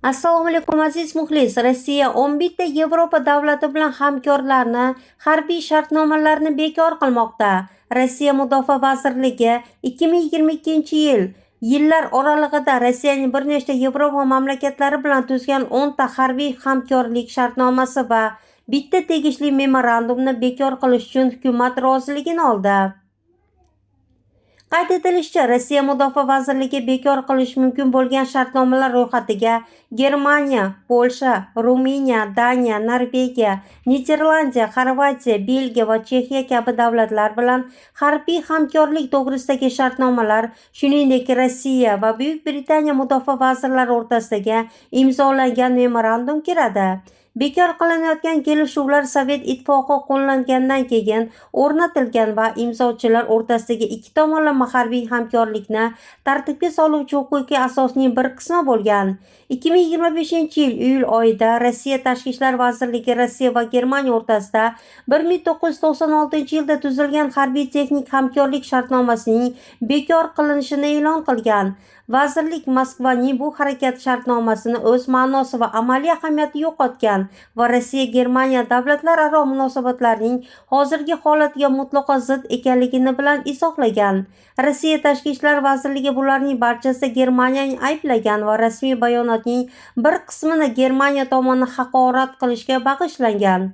Assalomu alaykum aziz muxlis. Rossiya 11 ta Yevropa davlati bilan hamkorlarni harbiy shartnomalarni bekor qilmoqda. Rossiya Mudofaa vazirligi 2022-yillar oralig'ida Rossiyaning bir nechta Yevropa mamlakatlari bilan tuzgan 10 ta harbiy hamkorlik shartnomasi va bitta tegishli memorandumni bekor qilish uchun hukumat roziligini oldi. Qayd etilishicha, Rossiya Mudofaa vazirligi bekor qilish mumkin bo'lgan shartnomalar ro'yxatiga Germaniya, Polsha, Ruminiya, Daniya, Norvegiya, Niderlandiya, Xorvatiya, Belgiya va Chexiya kabi davlatlar bilan harbiy hamkorlik to'g'risidagi shartnomalar, shuningdek Rossiya va Buyuk Britaniya mudofaa vazirlari o'rtasidagi imzolangan memorandum kiradi. Bekor qilinayotgan kelishuvlar Sovet Ittifoqi qo'llangandan keyin o'rnatilgan va imzochilar o'rtasidagi ikki tomonlama harbiy hamkorlikni tartibga soluvchi huquqiy asosning bir qismi bo'lgan. 2025-yil iyul oyida Rossiya Tashqi ishlar vazirligi Rossiya va Germaniya o'rtasida 1996-yilda tuzilgan harbiy texnik hamkorlik shartnomasining bekor qilinishini e'lon qilgan. Vazirlik Moskvaning bu harakat shartnomasini o'z ma'nosi va amaliy ahamiyati yo'qotgan va Rossiya-Germaniya davlatlararo munosabatlarining hozirgi holatiga mutlaqo zid ekanligini bilan izohlagan. Rossiya Tashqi ishlar vazirligi bularning barchasida Germaniyani ayblagan va rasmiy bayonotning bir qismini Germaniya tomonidan haqorat qilishga bag'ishlangan.